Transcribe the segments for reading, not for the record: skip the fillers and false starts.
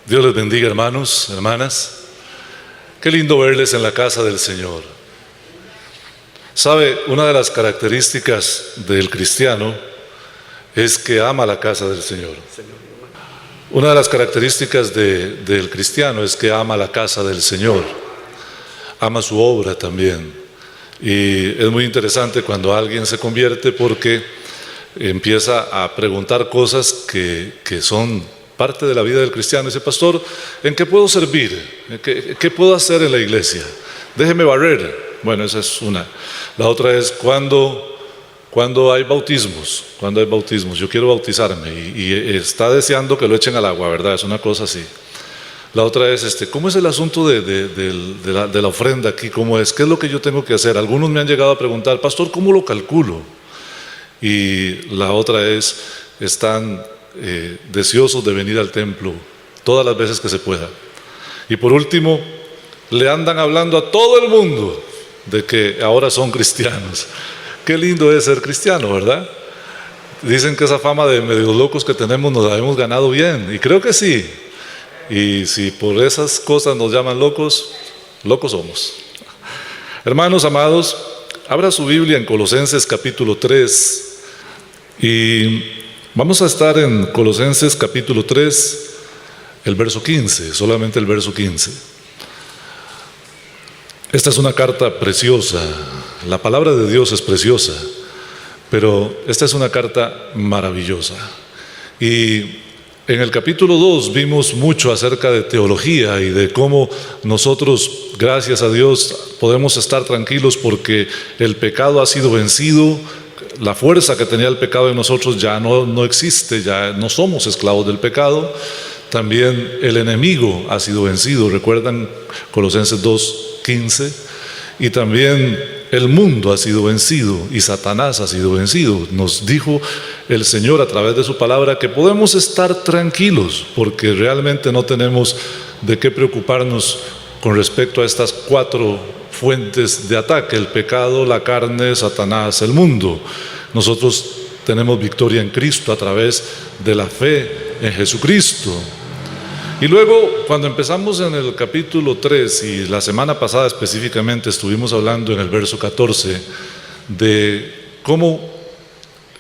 Dios les bendiga, hermanos, hermanas. Qué lindo verles en la casa del Señor. ¿Sabe? Una de las características del cristiano es que ama la casa del Señor. Una de las características del cristiano es que ama la casa del Señor. Ama su obra también. Y es muy interesante cuando alguien se convierte porque empieza a preguntar cosas que son parte de la vida del cristiano. Dice: pastor, ¿en qué puedo servir? ¿Qué puedo hacer en la iglesia? Déjeme barrer. Bueno, esa es una. La otra es cuando hay bautismos. Cuando hay bautismos, yo quiero bautizarme y está deseando que lo echen al agua, ¿verdad? Es una cosa así. La otra es, ¿cómo es el asunto de la ofrenda aquí? ¿Cómo es? ¿Qué es lo que yo tengo que hacer? Algunos me han llegado a preguntar: pastor, ¿cómo lo calculo? Y la otra es, están deseosos de venir al templo todas las veces que se pueda. Y por último, le andan hablando a todo el mundo de que ahora son cristianos. Qué lindo es ser cristiano, ¿verdad? Dicen que esa fama de medios locos que tenemos nos la hemos ganado bien, y creo que sí. Y si por esas cosas nos llaman locos, locos somos. Hermanos amados, abra su Biblia en Colosenses capítulo 3 y vamos a estar en Colosenses capítulo 3, el verso 15, solamente el verso 15. Esta es una carta preciosa, la palabra de Dios es preciosa, pero esta es una carta maravillosa. Y en el capítulo 2 vimos mucho acerca de teología y de cómo nosotros, gracias a Dios, podemos estar tranquilos porque el pecado ha sido vencido. La fuerza que tenía el pecado en nosotros ya no existe, ya no somos esclavos del pecado. También el enemigo ha sido vencido, recuerdan Colosenses 2:15, y también el mundo ha sido vencido y Satanás ha sido vencido. Nos dijo el Señor a través de su palabra que podemos estar tranquilos porque realmente no tenemos de qué preocuparnos con respecto a estas 4 fuentes de ataque: el pecado, la carne, Satanás, el mundo. Nosotros tenemos victoria en Cristo a través de la fe en Jesucristo. Y luego, cuando empezamos en el capítulo 3, y la semana pasada específicamente estuvimos hablando en el verso 14 de cómo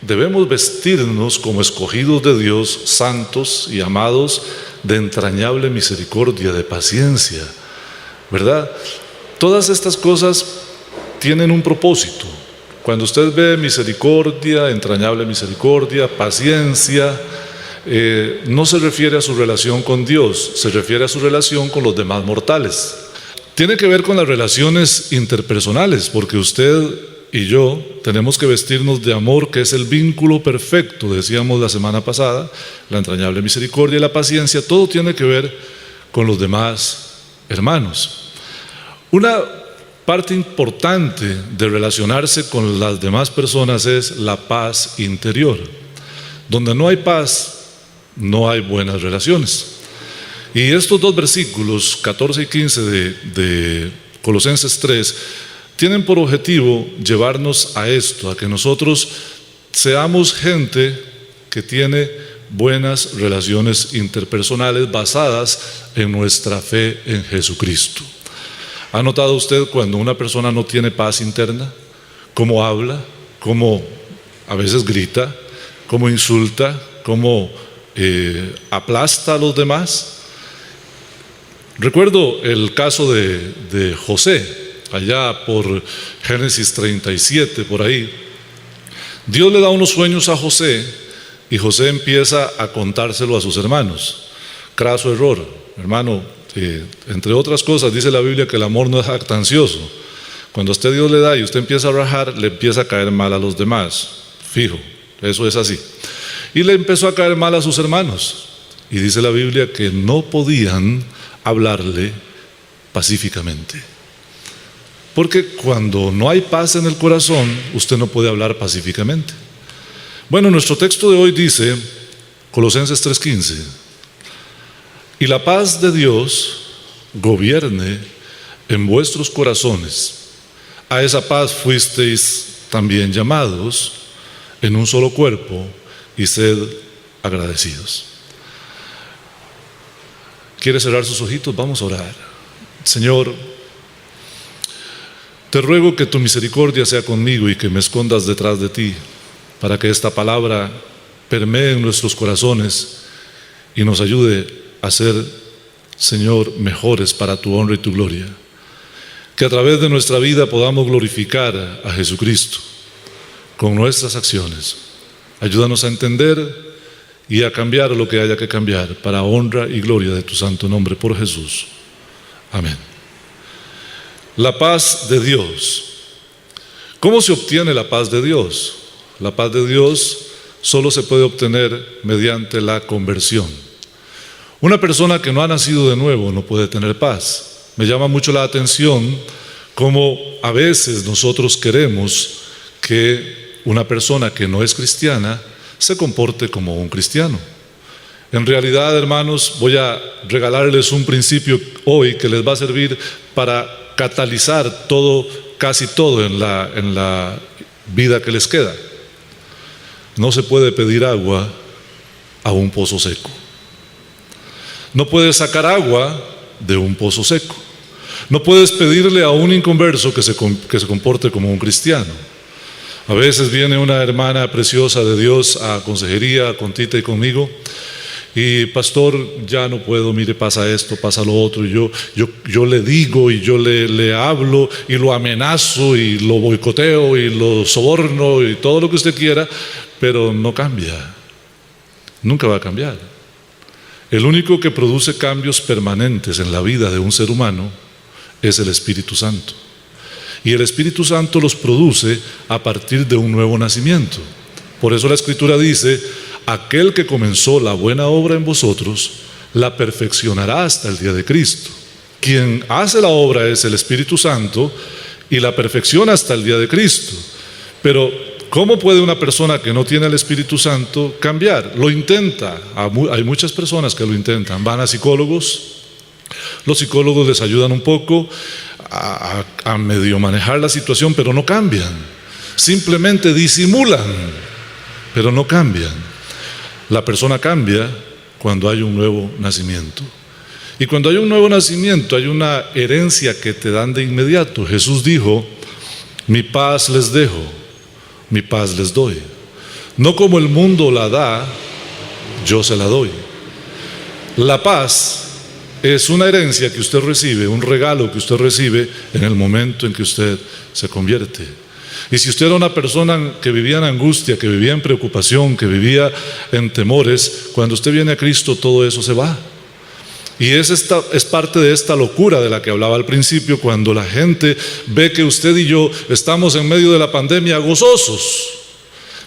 debemos vestirnos como escogidos de Dios, santos y amados, de entrañable misericordia, de paciencia, ¿verdad? Todas estas cosas tienen un propósito. Cuando usted ve misericordia, entrañable misericordia, paciencia, no se refiere a su relación con Dios, se refiere a su relación con los demás mortales. Tiene que ver con las relaciones interpersonales, porque usted y yo tenemos que vestirnos de amor, que es el vínculo perfecto, decíamos la semana pasada. La entrañable misericordia y la paciencia, todo tiene que ver con los demás hermanos. Una parte importante de relacionarse con las demás personas es la paz interior. Donde no hay paz, no hay buenas relaciones. Y estos 2 versículos, 14 y 15 de Colosenses 3, tienen por objetivo llevarnos a esto, a que nosotros seamos gente que tiene buenas relaciones interpersonales basadas en nuestra fe en Jesucristo. ¿Ha notado usted cuando una persona no tiene paz interna? ¿Cómo habla? ¿Cómo a veces grita? ¿Cómo insulta? ¿Cómo aplasta a los demás? Recuerdo el caso de José, allá por Génesis 37, por ahí. Dios le da unos sueños a José y José empieza a contárselo a sus hermanos. Craso error, hermano. Entre otras cosas, dice la Biblia que el amor no es jactancioso. Cuando a usted Dios le da y usted empieza a rajar, le empieza a caer mal a los demás. Fijo, eso es así. Y le empezó a caer mal a sus hermanos. Y dice la Biblia que no podían hablarle pacíficamente. Porque cuando no hay paz en el corazón, usted no puede hablar pacíficamente. Bueno, nuestro texto de hoy dice, Colosenses 3:15, y la paz de Dios gobierne en vuestros corazones. A esa paz fuisteis también llamados en un solo cuerpo, y sed agradecidos. ¿Quiere cerrar sus ojitos? Vamos a orar. Señor, te ruego que tu misericordia sea conmigo y que me escondas detrás de ti, para que esta palabra permee en nuestros corazones y nos ayude a ser, Señor, mejores para tu honra y tu gloria. Que a través de nuestra vida podamos glorificar a Jesucristo con nuestras acciones. Ayúdanos a entender y a cambiar lo que haya que cambiar para honra y gloria de tu santo nombre, por Jesús. Amén. La paz de Dios. ¿Cómo se obtiene la paz de Dios? La paz de Dios solo se puede obtener mediante la conversión. Una persona que no ha nacido de nuevo no puede tener paz. Me llama mucho la atención cómo a veces nosotros queremos que una persona que no es cristiana se comporte como un cristiano. En realidad, hermanos, voy a regalarles un principio hoy que les va a servir para catalizar todo, casi todo en la vida que les queda. No se puede pedir agua a un pozo seco. No puedes sacar agua de un pozo seco. No puedes pedirle a un inconverso que se comporte como un cristiano. A veces viene una hermana preciosa de Dios a consejería con Tita y conmigo, y pastor, ya no puedo, mire, pasa esto, pasa lo otro, y yo le digo y yo le hablo y lo amenazo y lo boicoteo y lo soborno y todo lo que usted quiera, pero no cambia, nunca va a cambiar. El único que produce cambios permanentes en la vida de un ser humano es el Espíritu Santo. Y el Espíritu Santo los produce a partir de un nuevo nacimiento. Por eso la Escritura dice: aquel que comenzó la buena obra en vosotros, la perfeccionará hasta el día de Cristo. Quien hace la obra es el Espíritu Santo y la perfecciona hasta el día de Cristo. Pero ¿cómo puede una persona que no tiene el Espíritu Santo cambiar? Lo intenta. Hay muchas personas que lo intentan. Van a psicólogos. Los psicólogos les ayudan un poco a medio manejar la situación, pero no cambian. Simplemente disimulan, pero no cambian. La persona cambia cuando hay un nuevo nacimiento. Y cuando hay un nuevo nacimiento, hay una herencia que te dan de inmediato. Jesús dijo: mi paz les dejo, mi paz les doy. No como el mundo la da, yo se la doy. La paz es una herencia que usted recibe, un regalo que usted recibe en el momento en que usted se convierte. Y si usted era una persona que vivía en angustia, que vivía en preocupación, que vivía en temores, cuando usted viene a Cristo todo eso se va. Y es parte de esta locura de la que hablaba al principio, cuando la gente ve que usted y yo estamos en medio de la pandemia gozosos.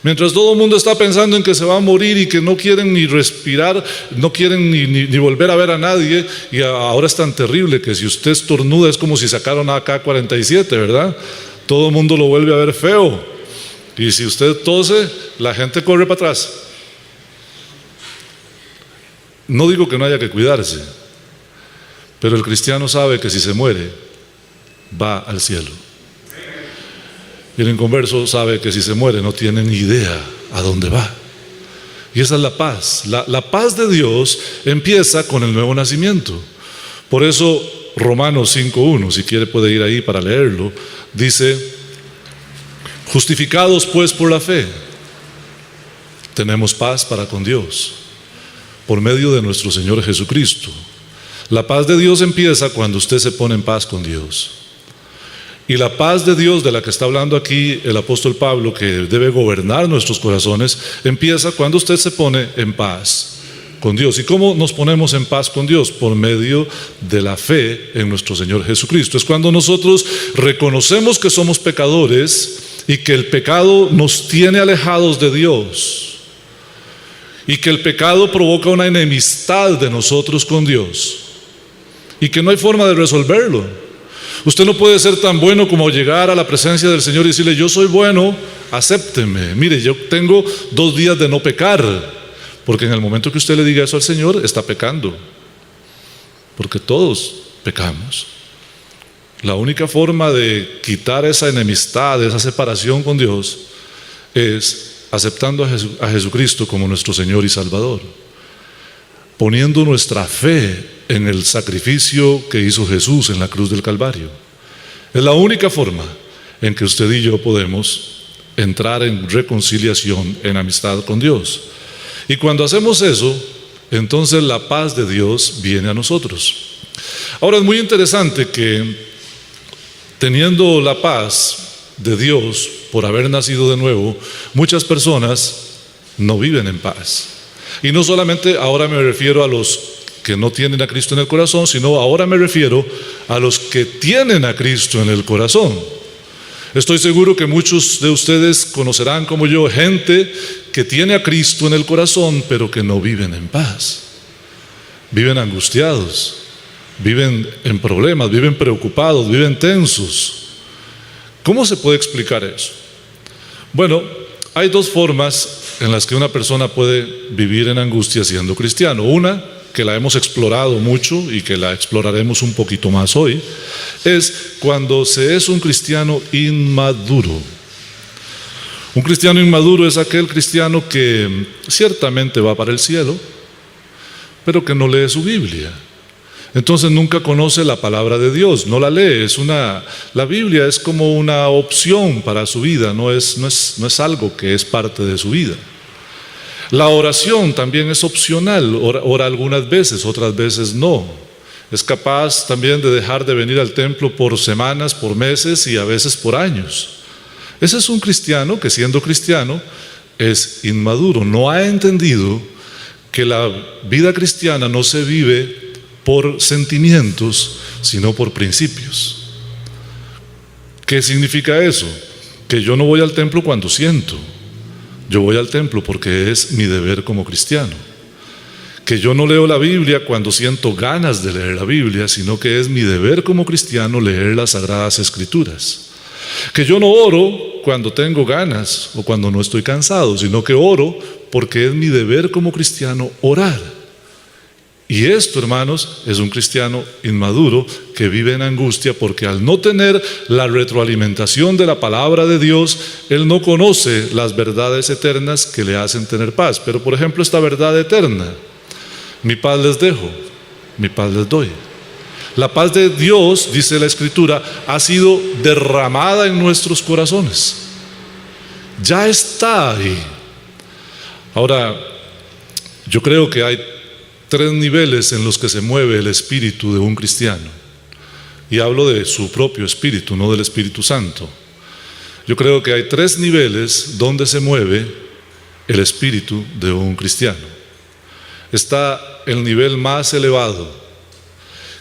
Mientras todo el mundo está pensando en que se va a morir y que no quieren ni respirar, no quieren ni volver a ver a nadie, y ahora es tan terrible que si usted estornuda es como si sacaron a AK-47, ¿verdad? Todo el mundo lo vuelve a ver feo. Y si usted tose, la gente corre para atrás. No digo que no haya que cuidarse, pero el cristiano sabe que si se muere, va al cielo. Y el inconverso sabe que si se muere no tiene ni idea a dónde va. Y esa es la paz. La paz de Dios empieza con el nuevo nacimiento. Por eso Romanos 5:1, si quiere puede ir ahí para leerlo, dice: justificados pues por la fe, tenemos paz para con Dios, por medio de nuestro Señor Jesucristo. La paz de Dios empieza cuando usted se pone en paz con Dios. Y la paz de Dios de la que está hablando aquí el apóstol Pablo, que debe gobernar nuestros corazones, empieza cuando usted se pone en paz con Dios. ¿Y cómo nos ponemos en paz con Dios? Por medio de la fe en nuestro Señor Jesucristo. Es cuando nosotros reconocemos que somos pecadores y que el pecado nos tiene alejados de Dios, y que el pecado provoca una enemistad de nosotros con Dios, y que no hay forma de resolverlo. Usted no puede ser tan bueno como llegar a la presencia del Señor y decirle: yo soy bueno, acépteme. Mire, yo tengo 2 días de no pecar. Porque en el momento que usted le diga eso al Señor, está pecando. Porque todos pecamos. La única forma de quitar esa enemistad, esa separación con Dios, es aceptando a Jesucristo como nuestro Señor y Salvador, poniendo nuestra fe en el sacrificio que hizo Jesús en la cruz del Calvario. Es la única forma en que usted y yo podemos entrar en reconciliación, en amistad con Dios. Y cuando hacemos eso, entonces la paz de Dios viene a nosotros. Ahora es muy interesante que teniendo la paz de Dios por haber nacido de nuevo, muchas personas no viven en paz. Y no solamente ahora me refiero a los que no tienen a Cristo en el corazón, sino ahora me refiero a los que tienen a Cristo en el corazón. Estoy seguro que muchos de ustedes conocerán como yo gente que tiene a Cristo en el corazón, pero que no viven en paz. Viven angustiados, viven en problemas, viven preocupados, viven tensos. ¿Cómo se puede explicar eso? Bueno, hay dos formas en las que una persona puede vivir en angustia siendo cristiano. Una, que la hemos explorado mucho y que la exploraremos un poquito más hoy, es cuando se es un cristiano inmaduro. Un cristiano inmaduro es aquel cristiano que ciertamente va para el cielo, pero que no lee su Biblia. Entonces nunca conoce la palabra de Dios, no la lee. La Biblia es como una opción para su vida, no es algo que es parte de su vida. La oración también es opcional, ora algunas veces, otras veces no. Es capaz también de dejar de venir al templo por semanas, por meses y a veces por años. Ese es un cristiano que siendo cristiano es inmaduro, no ha entendido que la vida cristiana no se vive por sentimientos, sino por principios. ¿Qué significa eso? Que yo no voy al templo cuando siento. Yo voy al templo porque es mi deber como cristiano. Que yo no leo la Biblia cuando siento ganas de leer la Biblia, sino que es mi deber como cristiano leer las Sagradas Escrituras. Que yo no oro cuando tengo ganas o cuando no estoy cansado, sino que oro porque es mi deber como cristiano orar. Y esto, hermanos, es un cristiano inmaduro que vive en angustia porque al no tener la retroalimentación de la palabra de Dios, él no conoce las verdades eternas que le hacen tener paz. Pero, por ejemplo, esta verdad eterna: mi paz les dejo, mi paz les doy. La paz de Dios, dice la Escritura, ha sido derramada en nuestros corazones. Ya está ahí. Ahora, yo creo que hay tres niveles en los que se mueve el espíritu de un cristiano. Y hablo de su propio espíritu, no del Espíritu Santo. Yo creo que hay tres niveles donde se mueve el espíritu de un cristiano. Está el nivel más elevado,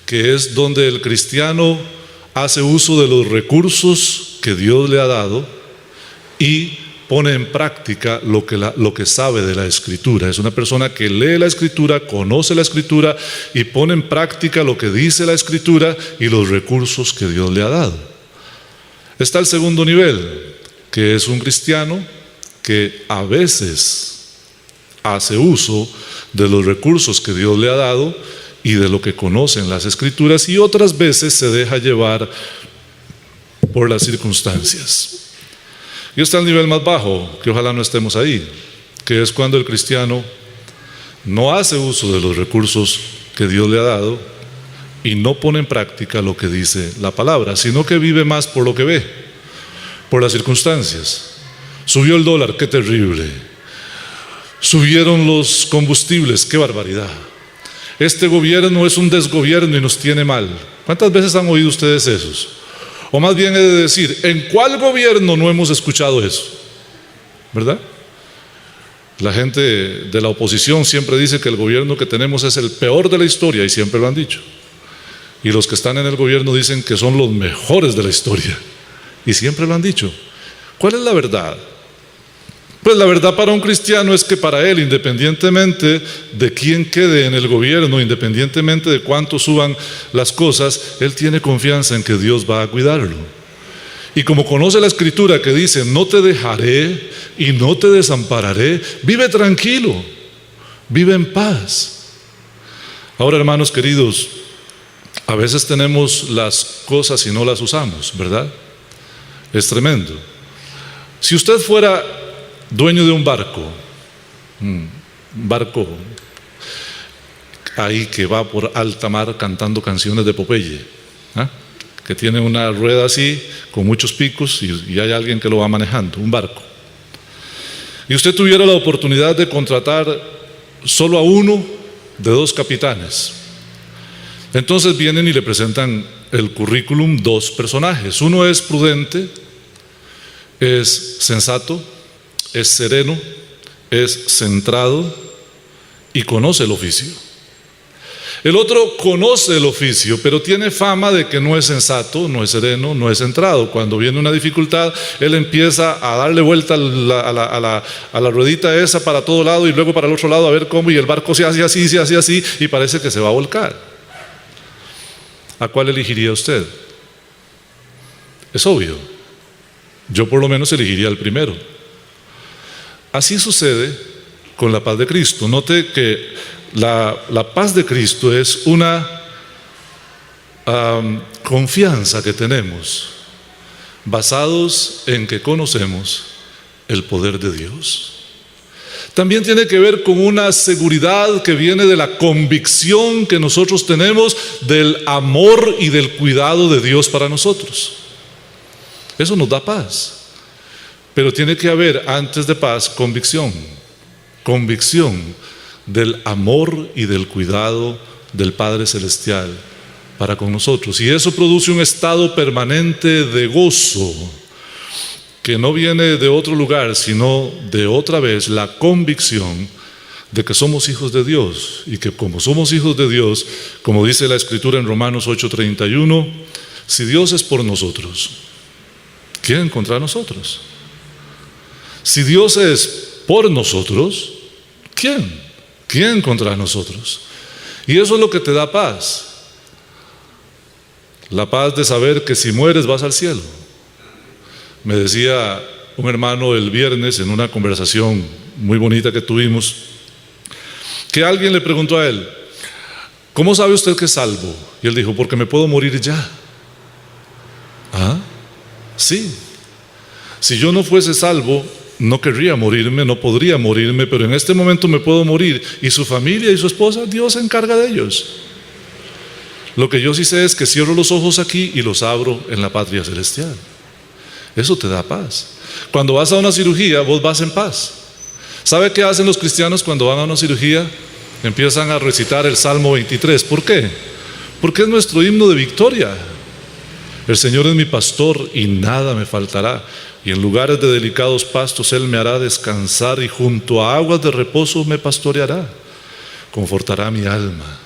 que es donde el cristiano hace uso de los recursos que Dios le ha dado y pone en práctica lo que sabe de la Escritura. Es una persona que lee la Escritura, conoce la Escritura y pone en práctica lo que dice la Escritura y los recursos que Dios le ha dado. Está el segundo nivel, que es un cristiano que a veces hace uso de los recursos que Dios le ha dado y de lo que conoce en las Escrituras, y otras veces se deja llevar por las circunstancias. Y está el nivel más bajo, que ojalá no estemos ahí, que es cuando el cristiano no hace uso de los recursos que Dios le ha dado y no pone en práctica lo que dice la palabra, sino que vive más por lo que ve, por las circunstancias. Subió el dólar, qué terrible. Subieron los combustibles, qué barbaridad. Este gobierno es un desgobierno y nos tiene mal. ¿Cuántas veces han oído ustedes esos? O más bien he de decir, ¿en cuál gobierno no hemos escuchado eso? ¿Verdad? La gente de la oposición siempre dice que el gobierno que tenemos es el peor de la historia, y siempre lo han dicho. Y los que están en el gobierno dicen que son los mejores de la historia, y siempre lo han dicho. ¿Cuál es la verdad? Pues la verdad para un cristiano es que para él, independientemente de quién quede en el gobierno, independientemente de cuánto suban las cosas, él tiene confianza en que Dios va a cuidarlo. Y como conoce la Escritura que dice, no te dejaré y no te desampararé, vive tranquilo, vive en paz. Ahora, hermanos queridos, a veces tenemos las cosas y no las usamos, ¿verdad? Es tremendo. Si usted fuera dueño de un barco ahí que va por alta mar cantando canciones de Popeye, ¿ah? Que tiene una rueda así, con muchos picos, y hay alguien que lo va manejando, un barco. Y usted tuviera la oportunidad de contratar solo a uno de 2 capitanes. Entonces vienen y le presentan el currículum 2 personajes. Uno es prudente, es sensato, es sereno, es centrado y conoce el oficio. El otro conoce el oficio, pero tiene fama de que no es sensato, no es sereno, no es centrado. Cuando viene una dificultad, él empieza a darle vuelta a la ruedita esa para todo lado y luego para el otro lado a ver cómo, y el barco se hace así, y parece que se va a volcar. ¿A cuál elegiría usted? Es obvio. Yo por lo menos elegiría el primero. Así sucede con la paz de Cristo. Note que la paz de Cristo es una confianza que tenemos, basados en que conocemos el poder de Dios. También tiene que ver con una seguridad que viene de la convicción que nosotros tenemos del amor y del cuidado de Dios para nosotros. Eso nos da paz. Pero tiene que haber, antes de paz, convicción del amor y del cuidado del Padre Celestial para con nosotros. Y eso produce un estado permanente de gozo que no viene de otro lugar, sino de otra vez la convicción de que somos hijos de Dios, y que como somos hijos de Dios, como dice la Escritura en Romanos 8:31, si Dios es por nosotros, ¿quién contra nosotros? Si Dios es por nosotros, ¿quién contra nosotros? Y eso es lo que te da paz. La paz de saber que si mueres vas al cielo. Me decía un hermano el viernes en una conversación muy bonita que tuvimos, que alguien le preguntó a él: ¿cómo sabe usted que es salvo? Y él dijo: porque me puedo morir ya. ¿Ah? Sí. Si yo no fuese salvo, no querría morirme, no podría morirme, pero en este momento me puedo morir. Y su familia y su esposa, Dios se encarga de ellos. Lo que yo sí sé es que cierro los ojos aquí y los abro en la patria celestial. Eso te da paz. Cuando vas a una cirugía, vos vas en paz. ¿Sabe qué hacen los cristianos cuando van a una cirugía? Empiezan a recitar el Salmo 23. ¿Por qué? Porque es nuestro himno de victoria. El Señor es mi pastor y nada me faltará. Y en lugares de delicados pastos Él me hará descansar, y junto a aguas de reposo me pastoreará. Confortará mi alma,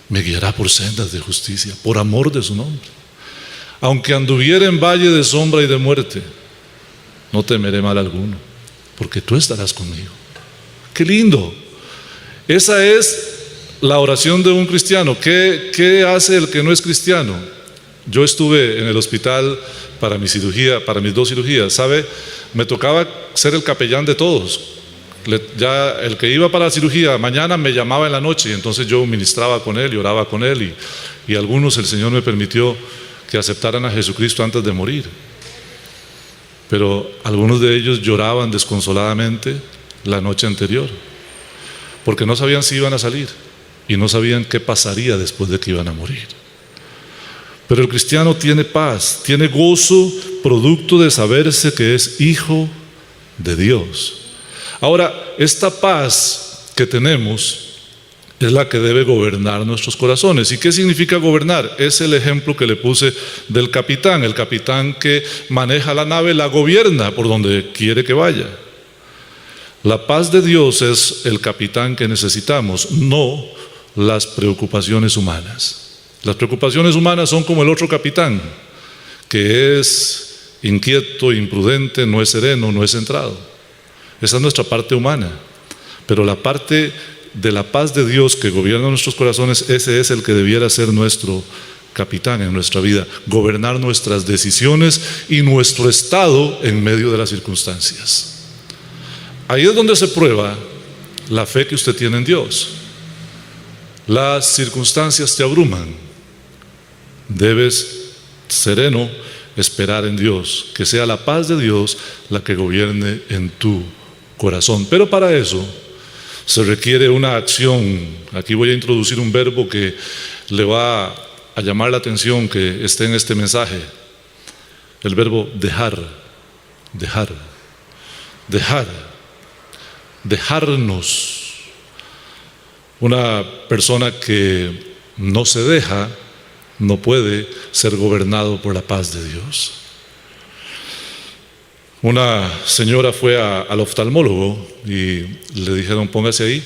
me guiará por sendas de justicia, por amor de su nombre. Aunque anduviera en valle de sombra y de muerte, no temeré mal alguno, porque tú estarás conmigo. ¡Qué lindo! Esa es la oración de un cristiano. ¿Qué hace el que no es cristiano? Yo estuve en el hospital para mi cirugía, para mis 2 cirugías, ¿sabe? Me tocaba ser el capellán de todos. Ya el que iba para la cirugía mañana me llamaba en la noche, y entonces yo ministraba con él y oraba con él, y algunos el Señor me permitió que aceptaran a Jesucristo antes de morir. Pero algunos de ellos lloraban desconsoladamente la noche anterior, porque no sabían si iban a salir y no sabían qué pasaría después de que iban a morir. Pero el cristiano tiene paz, tiene gozo, producto de saberse que es hijo de Dios. Ahora, esta paz que tenemos es la que debe gobernar nuestros corazones. ¿Y qué significa gobernar? Es el ejemplo que le puse del capitán. El capitán que maneja la nave la gobierna por donde quiere que vaya. La paz de Dios es el capitán que necesitamos, no las preocupaciones humanas. Las preocupaciones humanas son como el otro capitán, que es inquieto, imprudente, no es sereno, no es centrado. Esa es nuestra parte humana. Pero la parte de la paz de Dios que gobierna nuestros corazones, ese es el que debiera ser nuestro capitán en nuestra vida, gobernar nuestras decisiones y nuestro estado en medio de las circunstancias. Ahí es donde se prueba la fe que usted tiene en Dios. Las circunstancias te abruman. Debes, sereno, esperar en Dios, que sea la paz de Dios la que gobierne en tu corazón. Pero para eso Se requiere una acción. Aquí voy a introducir un verbo que le va a llamar la atención que esté en este mensaje. El verbo dejar, dejar, dejar, dejarnos. Una persona que no se deja no puede ser gobernado por la paz de Dios. Una señora fue al oftalmólogo y le dijeron: póngase ahí,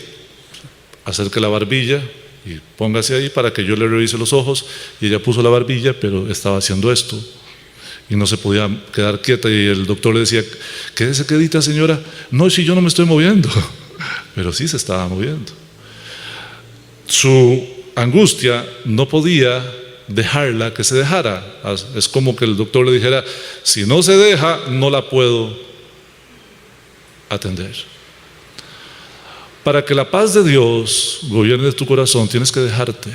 acerque la barbilla y póngase ahí para que yo le revise los ojos. Y ella puso la barbilla, pero estaba haciendo esto y no se podía quedar quieta, y el doctor le decía: quédese quedita, señora. No, si yo no me estoy moviendo. Pero sí se estaba moviendo. Su angustia no podía dejarla que se dejara. Es como que el doctor le dijera: si no se deja, no la puedo atender. Para que la paz de Dios gobierne tu corazón, tienes que dejarte.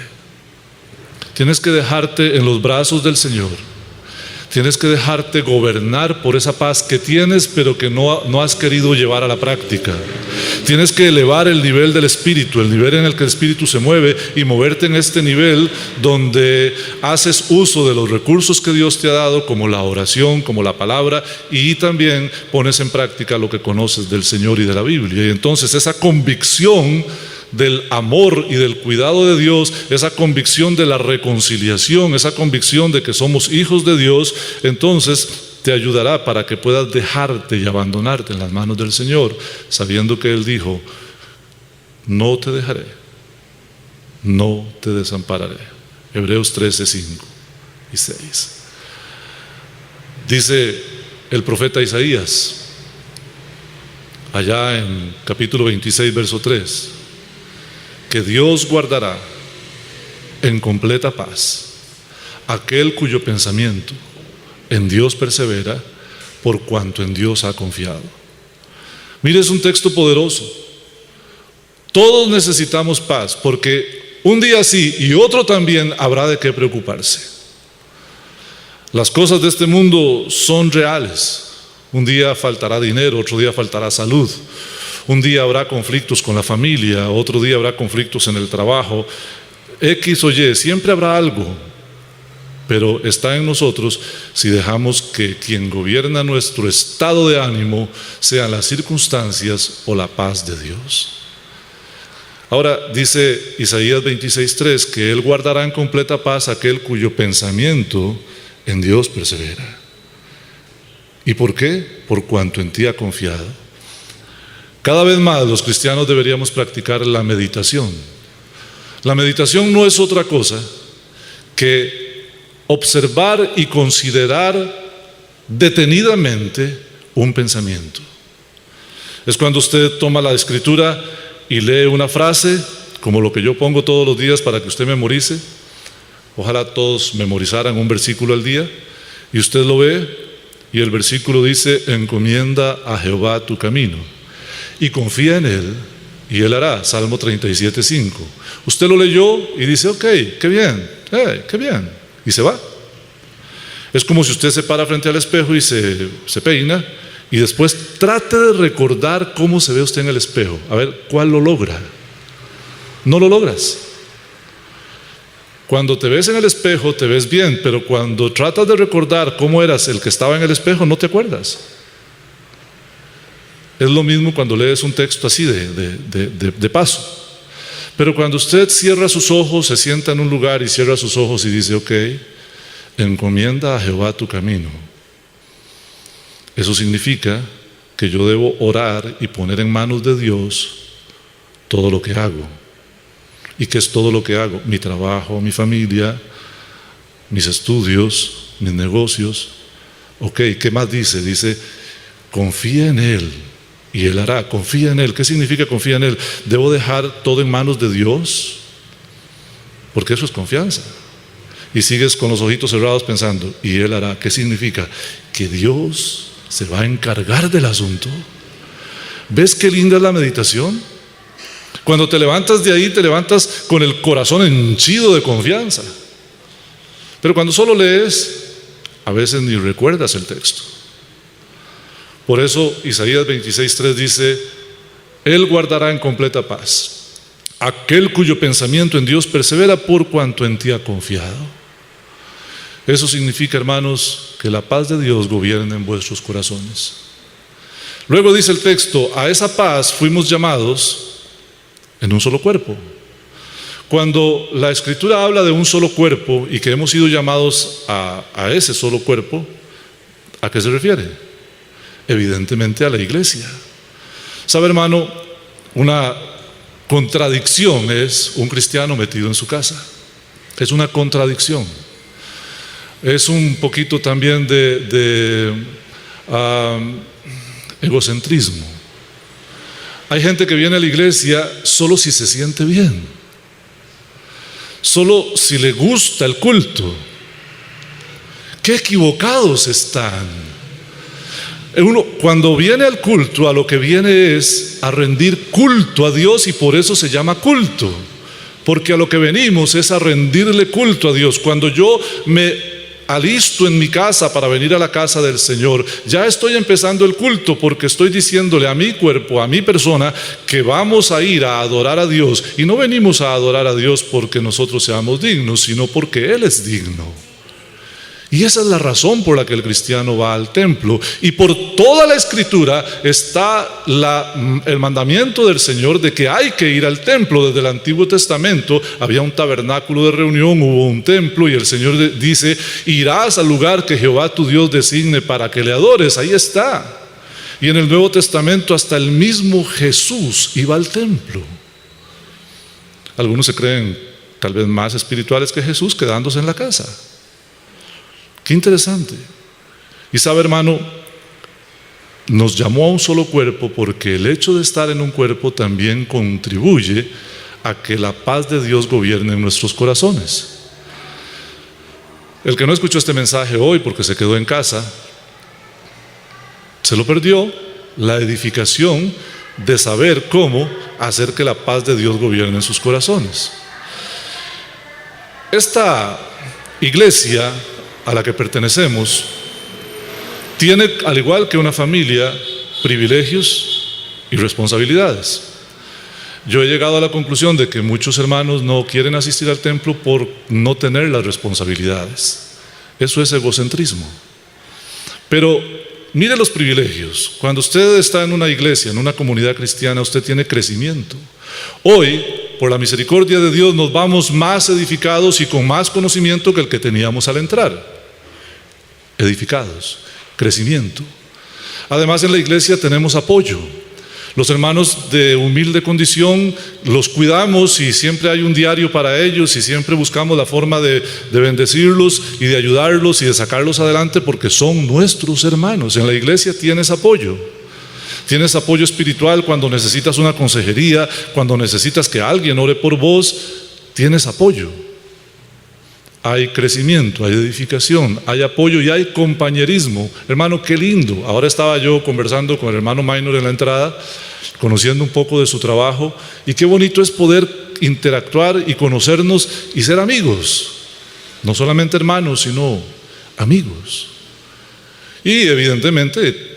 Tienes que dejarte en los brazos del Señor. Tienes que dejarte gobernar por esa paz que tienes, pero que no has querido llevar a la práctica. Tienes que elevar el nivel del Espíritu, el nivel en el que el Espíritu se mueve, y moverte en este nivel donde haces uso de los recursos que Dios te ha dado, como la oración, como la palabra, y también pones en práctica lo que conoces del Señor y de la Biblia. Y entonces esa convicción del amor y del cuidado de Dios, esa convicción de la reconciliación, esa convicción de que somos hijos de Dios, entonces te ayudará para que puedas dejarte y abandonarte en las manos del Señor, sabiendo que Él dijo: no te dejaré, no te desampararé. Hebreos 13, 5 y 6. Dice el profeta Isaías, allá en capítulo 26, verso 3, que Dios guardará en completa paz aquel cuyo pensamiento en Dios persevera, por cuanto en Dios ha confiado. Mire, es un texto poderoso. Todos necesitamos paz, porque un día sí y otro también habrá de qué preocuparse. Las cosas de este mundo son reales. Un día faltará dinero, otro día faltará salud. Un día habrá conflictos con la familia, otro día habrá conflictos en el trabajo. X o Y, siempre habrá algo. Pero está en nosotros si dejamos que quien gobierna nuestro estado de ánimo sean las circunstancias o la paz de Dios. Ahora dice Isaías 26:3 que Él guardará en completa paz aquel cuyo pensamiento en Dios persevera. ¿Y por qué? Por cuanto en ti ha confiado. Cada vez más los cristianos deberíamos practicar la meditación. La meditación no es otra cosa que observar y considerar detenidamente un pensamiento. Es cuando usted toma la escritura y lee una frase, como lo que yo pongo todos los días para que usted memorice. Ojalá todos memorizaran un versículo al día, y usted lo ve y el versículo dice: encomienda a Jehová tu camino y confía en Él y Él hará. Salmo 37:5. Usted lo leyó y dice: ok, qué bien, qué bien, y se va. Es como si usted se para frente al espejo y se peina, y después trate de recordar cómo se ve usted en el espejo, a ver cuál lo logra. No lo logras. Cuando te ves en el espejo te ves bien, pero cuando tratas de recordar cómo eras el que estaba en el espejo, no te acuerdas. Es lo mismo cuando lees un texto así de paso. Pero cuando usted cierra sus ojos, se sienta en un lugar y cierra sus ojos y dice: ok, encomienda a Jehová tu camino. Eso significa que yo debo orar y poner en manos de Dios todo lo que hago. ¿Y qué es todo lo que hago? Mi trabajo, mi familia, mis estudios, mis negocios. Ok, ¿qué más dice? Dice: confía en Él y Él hará. Confía en Él. ¿Qué significa confía en Él? ¿Debo dejar todo en manos de Dios? Porque eso es confianza. Y sigues con los ojitos cerrados pensando: y Él hará. ¿Qué significa? Que Dios se va a encargar del asunto. ¿Ves qué linda es la meditación? Cuando te levantas de ahí, te levantas con el corazón henchido de confianza. Pero cuando solo lees, a veces ni recuerdas el texto. Por eso Isaías 26:3 dice: Él guardará en completa paz aquel cuyo pensamiento en Dios persevera por cuanto en ti ha confiado. Eso significa, hermanos, que la paz de Dios gobierne en vuestros corazones. Luego dice el texto, a esa paz fuimos llamados en un solo cuerpo. Cuando la Escritura habla de un solo cuerpo y que hemos sido llamados a ese solo cuerpo, ¿a qué se refiere? Evidentemente a la iglesia. ¿Sabe, hermano? Una contradicción es un cristiano metido en su casa. Es una contradicción. Es un poquito también de egocentrismo. Hay gente que viene a la iglesia solo si se siente bien, solo si le gusta el culto. ¡Qué equivocados están! Uno, cuando viene al culto, a lo que viene es a rendir culto a Dios, y por eso se llama culto, porque a lo que venimos es a rendirle culto a Dios. Cuando yo me alisto en mi casa para venir a la casa del Señor, ya estoy empezando el culto, porque estoy diciéndole a mi cuerpo, a mi persona, que vamos a ir a adorar a Dios. Y no venimos a adorar a Dios porque nosotros seamos dignos, sino porque Él es digno. Y esa es la razón por la que el cristiano va al templo. Y por toda la Escritura está el mandamiento del Señor de que hay que ir al templo. Desde el Antiguo Testamento había un tabernáculo de reunión, hubo un templo, y el Señor dice, irás al lugar que Jehová tu Dios designe para que le adores. Ahí está. Y en el Nuevo Testamento hasta el mismo Jesús iba al templo. Algunos se creen tal vez más espirituales que Jesús, quedándose en la casa. Qué interesante. Y sabe, hermano, nos llamó a un solo cuerpo porque el hecho de estar en un cuerpo también contribuye a que la paz de Dios gobierne en nuestros corazones. El que no escuchó este mensaje hoy porque se quedó en casa, se lo perdió la edificación de saber cómo hacer que la paz de Dios gobierne en sus corazones. Esta iglesia a la que pertenecemos tiene, al igual que una familia, privilegios y responsabilidades. Yo he llegado a la conclusión de que muchos hermanos no quieren asistir al templo por no tener las responsabilidades. Eso es egocentrismo. Pero mire los privilegios. Cuando usted está en una iglesia, en una comunidad cristiana, usted tiene crecimiento. Hoy, por la misericordia de Dios, nos vamos más edificados y con más conocimiento que el que teníamos al entrar. Edificados, crecimiento. Además, en la iglesia tenemos apoyo. Los hermanos de humilde condición los cuidamos y siempre hay un diario para ellos, y siempre buscamos la forma de bendecirlos y de ayudarlos y de sacarlos adelante, porque son nuestros hermanos. En la iglesia tienes apoyo. Tienes apoyo espiritual cuando necesitas una consejería, cuando necesitas que alguien ore por vos, tienes apoyo. Hay crecimiento, hay edificación, hay apoyo y hay compañerismo. Hermano, qué lindo. Ahora estaba yo conversando con el hermano Minor en la entrada, conociendo un poco de su trabajo, y qué bonito es poder interactuar y conocernos y ser amigos. No solamente hermanos, sino amigos. Y evidentemente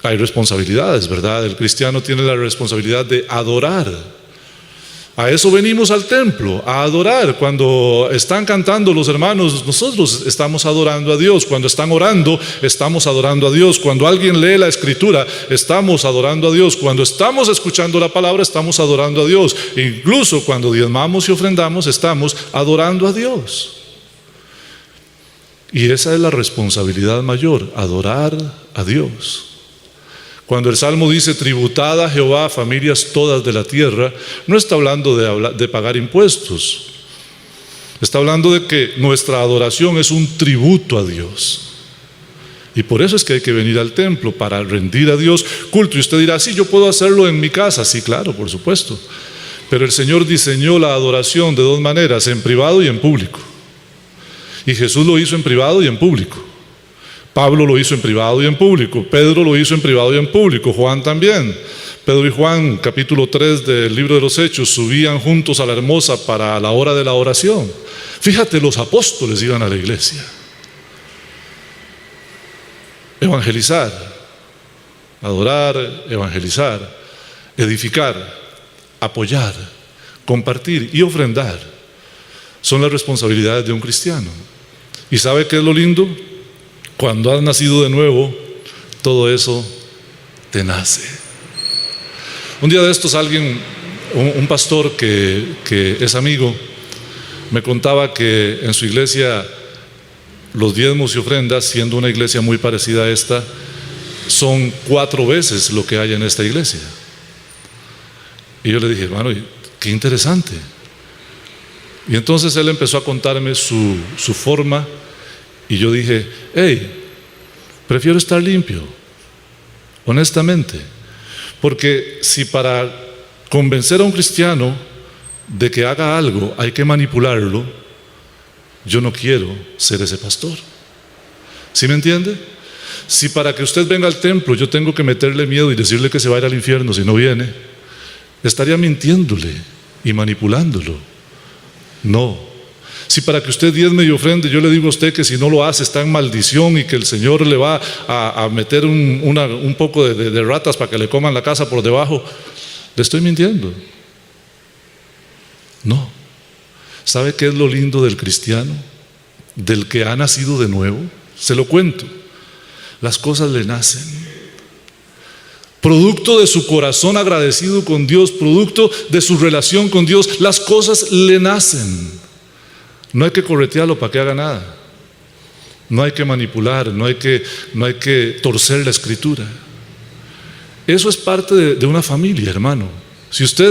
hay responsabilidades, ¿verdad? El cristiano tiene la responsabilidad de adorar. A eso venimos al templo, a adorar. Cuando están cantando los hermanos, nosotros estamos adorando a Dios. Cuando están orando, estamos adorando a Dios. Cuando alguien lee la Escritura, estamos adorando a Dios. Cuando estamos escuchando la palabra, estamos adorando a Dios. Incluso cuando diezmamos y ofrendamos, estamos adorando a Dios. Y esa es la responsabilidad mayor, adorar a Dios. Cuando el Salmo dice, tributad a Jehová, familias todas de la tierra, no está hablando de pagar impuestos. Está hablando de que nuestra adoración es un tributo a Dios. Y por eso es que hay que venir al templo, para rendir a Dios culto. Y usted dirá, sí, yo puedo hacerlo en mi casa. Sí, claro, por supuesto. Pero el Señor diseñó la adoración de dos maneras, en privado y en público. Y Jesús lo hizo en privado y en público. Pablo lo hizo en privado y en público. Pedro lo hizo en privado y en público. Juan también. Pedro y Juan, capítulo 3 del libro de los Hechos, subían juntos a la hermosa para la hora de la oración. Fíjate, los apóstoles iban a la iglesia. Evangelizar, adorar, evangelizar. edificar, apoyar, compartir y ofrendar son las responsabilidades de un cristiano. ¿Y sabe qué es lo lindo? Cuando has nacido de nuevo, todo eso te nace. Un día de estos un pastor que es amigo, me contaba que en su iglesia los diezmos y ofrendas, siendo una iglesia muy parecida a esta, son 4 veces lo que hay en esta iglesia. Y yo le dije, hermano, qué interesante. Y entonces él empezó a contarme su forma, y yo dije, hey, prefiero estar limpio, honestamente, porque si para convencer a un cristiano de que haga algo hay que manipularlo, yo no quiero ser ese pastor. ¿Sí me entiende? Si para que usted venga al templo yo tengo que meterle miedo y decirle que se va a ir al infierno si no viene, estaría mintiéndole y manipulándolo. No. Si para que usted diezme y ofrende yo le digo a usted que si no lo hace está en maldición y que el Señor le va a meter un poco de ratas para que le coman la casa por debajo, le estoy mintiendo. No. ¿Sabe qué es lo lindo del cristiano? Del que ha nacido de nuevo. Se lo cuento. Las cosas le nacen. Producto de su corazón agradecido con Dios, producto de su relación con Dios, las cosas le nacen. No hay que corretearlo para que haga nada. No hay que manipular, no hay que torcer la escritura. Eso es parte de una familia, hermano. Si usted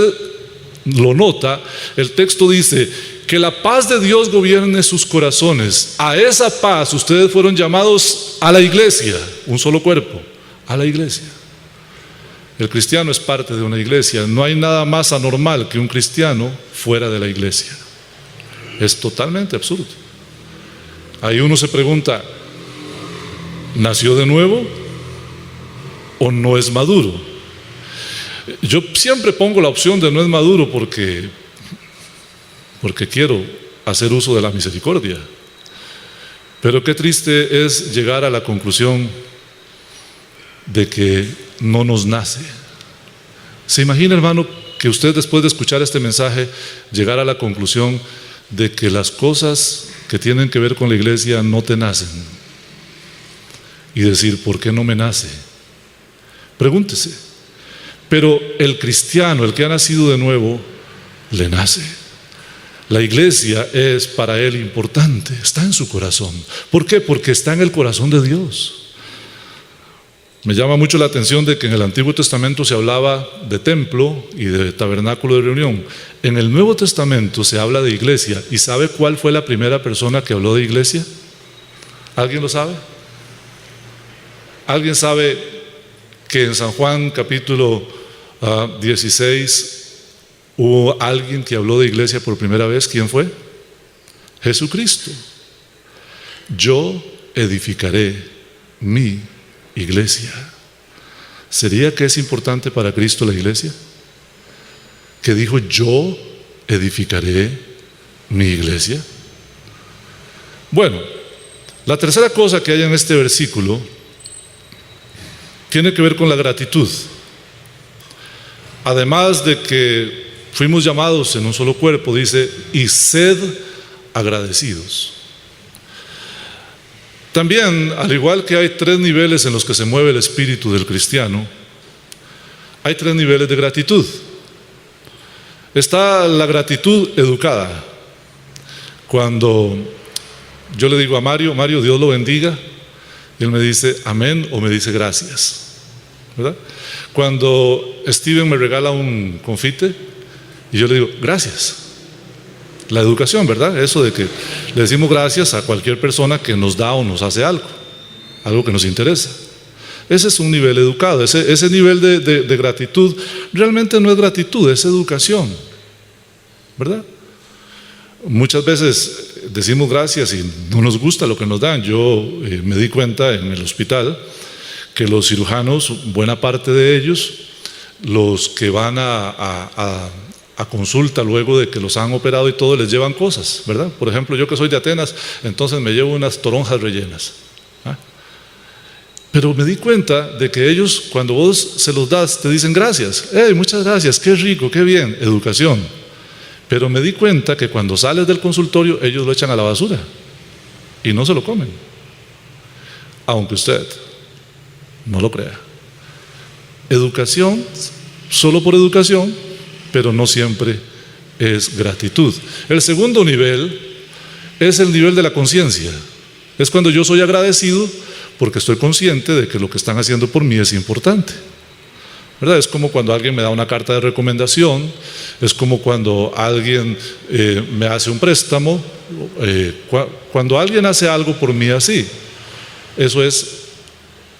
lo nota, el texto dice que la paz de Dios gobierne sus corazones. A esa paz ustedes fueron llamados a la iglesia, un solo cuerpo, a la iglesia. El cristiano es parte de una iglesia. No hay nada más anormal que un cristiano fuera de la iglesia. Es totalmente absurdo. Ahí uno se pregunta, ¿nació de nuevo o no es maduro? Yo siempre pongo la opción de no es maduro porque quiero hacer uso de la misericordia. Pero qué triste es llegar a la conclusión de que no nos nace. ¿Se imagina, hermano, que usted después de escuchar este mensaje llegara a la conclusión de que las cosas que tienen que ver con la iglesia no te nacen? Y decir, ¿por qué no me nace? Pregúntese. Pero el cristiano, el que ha nacido de nuevo, le nace. La iglesia es para él importante, está en su corazón. ¿Por qué? Porque está en el corazón de Dios. Me llama mucho la atención de que en el Antiguo Testamento se hablaba de templo y de tabernáculo de reunión. En el Nuevo Testamento se habla de iglesia. ¿Y sabe cuál fue la primera persona que habló de iglesia? ¿Alguien lo sabe? ¿Alguien sabe que en San Juan capítulo 16 hubo alguien que habló de iglesia por primera vez? ¿Quién fue? Jesucristo. Yo edificaré mi iglesia. ¿Sería que es importante para Cristo la iglesia? Que dijo, yo edificaré mi iglesia. Bueno, la tercera cosa que hay en este versículo tiene que ver con la gratitud. Además de que fuimos llamados en un solo cuerpo, dice, y sed agradecidos. También, al igual que hay 3 niveles en los que se mueve el espíritu del cristiano, hay 3 niveles de gratitud. Está la gratitud educada. Cuando yo le digo a Mario, Dios lo bendiga, y él me dice amén o me dice gracias, ¿verdad? Cuando Steven me regala un confite y yo le digo gracias. La educación, ¿verdad? Eso de que le decimos gracias a cualquier persona que nos da o nos hace algo que nos interesa. Ese es un nivel educado. Ese nivel de gratitud realmente no es gratitud, es educación, ¿verdad? Muchas veces decimos gracias y no nos gusta lo que nos dan. Yo me di cuenta en el hospital que los cirujanos, buena parte de ellos, los que van a consulta luego de que los han operado y todo, les llevan cosas, ¿verdad? Por ejemplo, yo que soy de Atenas, entonces me llevo unas toronjas rellenas. Pero me di cuenta de que ellos, cuando vos se los das, te dicen gracias. ¡Hey, muchas gracias! ¡Qué rico! ¡Qué bien! Educación. Pero me di cuenta que cuando sales del consultorio, ellos lo echan a la basura y no se lo comen. Aunque usted no lo crea. Educación, solo por educación, pero no siempre es gratitud. El segundo nivel es el nivel de la conciencia. Es cuando yo soy agradecido porque estoy consciente de que lo que están haciendo por mí es importante, ¿verdad? Es como cuando alguien me da una carta de recomendación, es como cuando alguien me hace un préstamo, cuando alguien hace algo por mí así. Eso es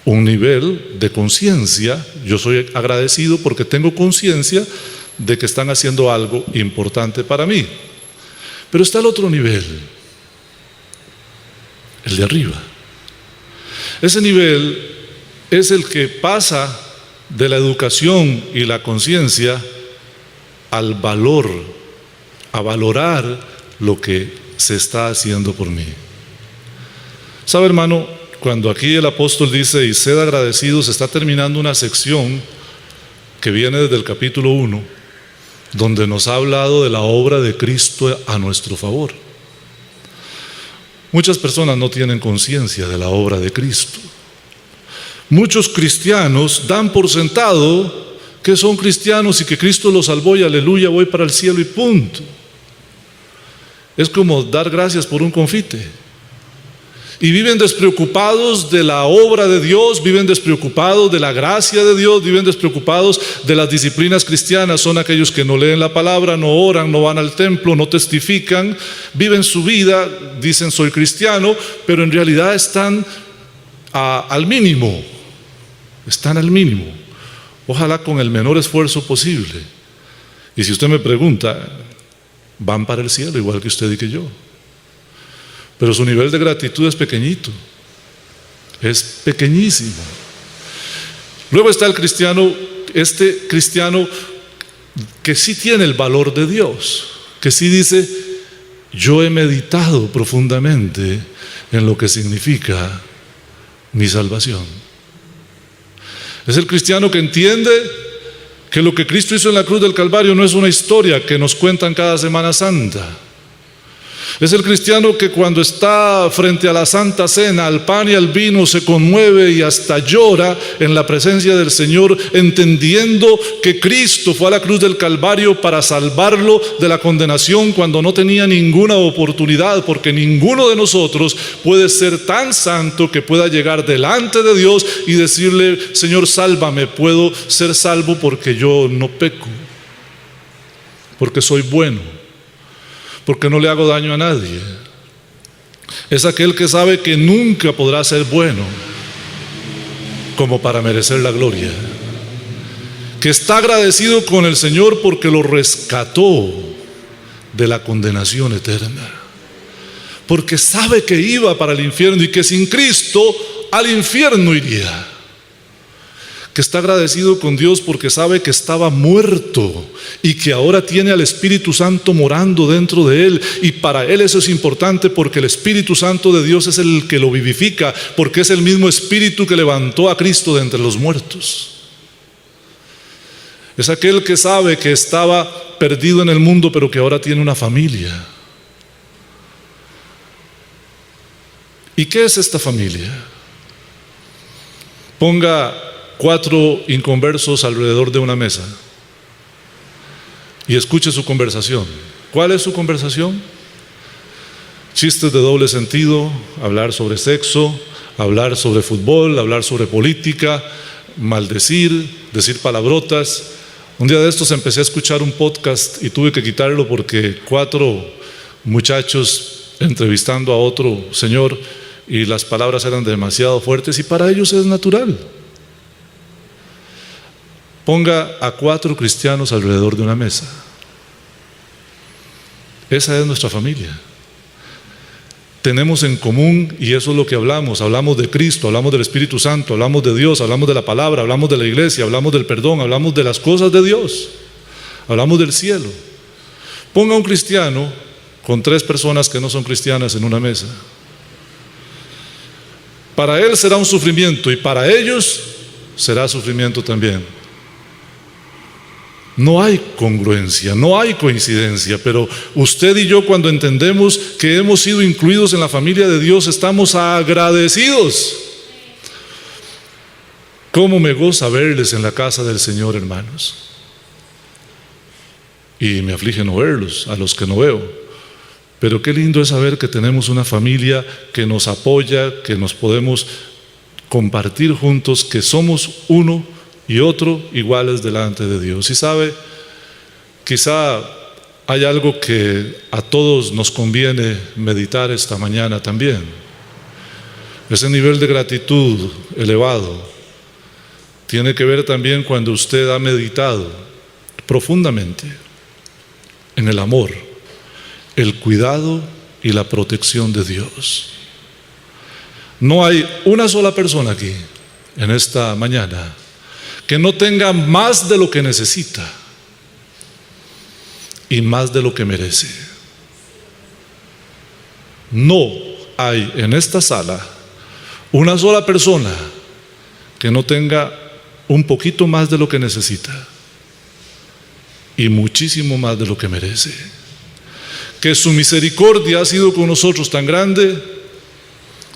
un nivel de conciencia. Yo soy agradecido porque tengo conciencia de que están haciendo algo importante para mí. Pero está el otro nivel, el de arriba. Ese nivel es el que pasa de la educación y la conciencia al valor, a valorar lo que se está haciendo por mí. ¿Sabe, hermano? Cuando aquí el apóstol dice, y sed agradecidos, está terminando una sección que viene desde el capítulo 1, donde nos ha hablado de la obra de Cristo a nuestro favor. Muchas personas no tienen conciencia de la obra de Cristo. Muchos cristianos dan por sentado que son cristianos y que Cristo los salvó y aleluya, voy para el cielo y punto. Es como dar gracias por un confite. Y viven despreocupados de la obra de Dios, viven despreocupados de la gracia de Dios, viven despreocupados de las disciplinas cristianas. Son aquellos que no leen la palabra, no oran, no van al templo, no testifican, viven su vida, dicen soy cristiano, pero en realidad están al mínimo, están al mínimo, ojalá con el menor esfuerzo posible. Y si usted me pregunta, van para el cielo igual que usted y que yo. Pero su nivel de gratitud es pequeñito, es pequeñísimo. Luego está el cristiano, este cristiano que sí tiene el valor de Dios, que sí dice, yo he meditado profundamente en lo que significa mi salvación. Es el cristiano que entiende que lo que Cristo hizo en la cruz del Calvario no es una historia que nos cuentan cada Semana Santa. Es el cristiano que cuando está frente a la Santa Cena, al pan y al vino, se conmueve y hasta llora en la presencia del Señor, entendiendo que Cristo fue a la cruz del Calvario para salvarlo de la condenación cuando no tenía ninguna oportunidad, porque ninguno de nosotros puede ser tan santo que pueda llegar delante de Dios y decirle, Señor, sálvame. Puedo ser salvo porque yo no peco, porque soy bueno, porque no le hago daño a nadie. Es aquel que sabe que nunca podrá ser bueno como para merecer la gloria, que está agradecido con el Señor porque lo rescató de la condenación eterna, porque sabe que iba para el infierno y que sin Cristo al infierno iría, que está agradecido con Dios porque sabe que estaba muerto y que ahora tiene al Espíritu Santo morando dentro de él, y para él eso es importante porque el Espíritu Santo de Dios es el que lo vivifica, porque es el mismo Espíritu que levantó a Cristo de entre los muertos. Es aquel que sabe que estaba perdido en el mundo pero que ahora tiene una familia. ¿Y qué es esta familia? Ponga 4 inconversos alrededor de una mesa y escuche su conversación. ¿Cuál es su conversación? Chistes de doble sentido, hablar sobre sexo, hablar sobre fútbol, hablar sobre política, maldecir, decir palabrotas. Un día de estos empecé a escuchar un podcast y tuve que quitarlo porque 4 muchachos entrevistando a otro señor y las palabras eran demasiado fuertes y para ellos es natural. Ponga a 4 cristianos alrededor de una mesa. Esa es nuestra familia. Tenemos en común, y eso es lo que hablamos de Cristo, hablamos del Espíritu Santo, hablamos de Dios, hablamos de la palabra, hablamos de la iglesia, hablamos del perdón, hablamos de las cosas de Dios, hablamos del cielo. Ponga a un cristiano con 3 personas que no son cristianas en una mesa. Para él será un sufrimiento y para ellos será sufrimiento también. No hay congruencia, no hay coincidencia, pero usted y yo, cuando entendemos que hemos sido incluidos en la familia de Dios, estamos agradecidos. ¿Cómo me goza verles en la casa del Señor, hermanos? Y me aflige no verlos, a los que no veo. Pero qué lindo es saber que tenemos una familia que nos apoya, que nos podemos compartir juntos, que somos uno y otro iguales delante de Dios. Y sabe, quizá hay algo que a todos nos conviene meditar esta mañana también. Ese nivel de gratitud elevado tiene que ver también cuando usted ha meditado profundamente en el amor, el cuidado y la protección de Dios. No hay una sola persona aquí en esta mañana que no tenga más de lo que necesita y más de lo que merece. No hay en esta sala una sola persona que no tenga un poquito más de lo que necesita y muchísimo más de lo que merece. Que su misericordia ha sido con nosotros tan grande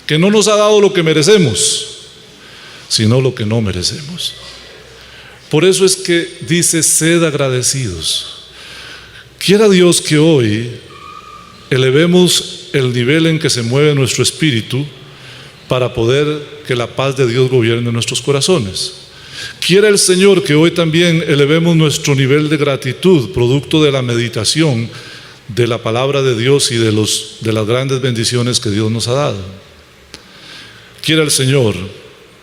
que no nos ha dado lo que merecemos, sino lo que no merecemos. Por eso es que dice: sed agradecidos. Quiera Dios que hoy elevemos el nivel en que se mueve nuestro espíritu para poder que la paz de Dios gobierne nuestros corazones. Quiera el Señor que hoy también elevemos nuestro nivel de gratitud, producto de la meditación de la palabra de Dios y de las grandes bendiciones que Dios nos ha dado. Quiera el Señor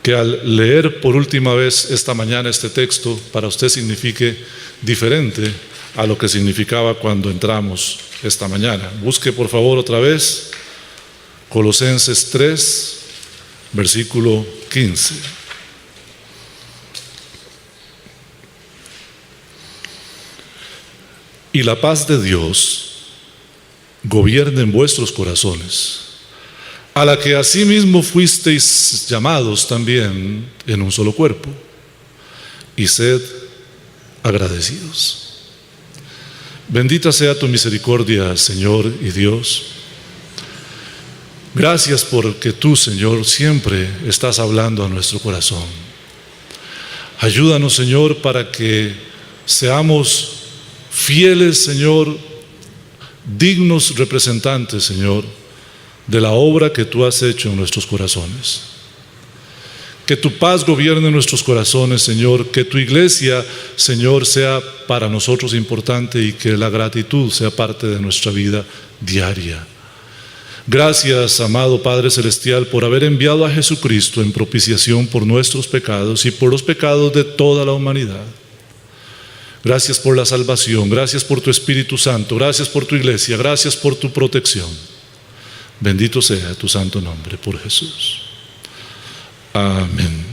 que al leer por última vez esta mañana este texto, para usted signifique diferente a lo que significaba cuando entramos esta mañana. Busque por favor otra vez Colosenses 3, versículo 15. Y la paz de Dios gobierne en vuestros corazones, a la que asimismo fuisteis llamados también en un solo cuerpo, y sed agradecidos. Bendita sea tu misericordia, Señor y Dios. Gracias porque tú, Señor, siempre estás hablando a nuestro corazón. Ayúdanos, Señor, para que seamos fieles, Señor, dignos representantes, Señor, de la obra que tú has hecho en nuestros corazones. Que tu paz gobierne nuestros corazones, Señor. Que tu iglesia, Señor, sea para nosotros importante y que la gratitud sea parte de nuestra vida diaria. Gracias, amado Padre Celestial, por haber enviado a Jesucristo en propiciación por nuestros pecados y por los pecados de toda la humanidad. Gracias por la salvación, gracias por tu Espíritu Santo, gracias por tu iglesia, gracias por tu protección. Bendito sea tu santo nombre por Jesús. Amén.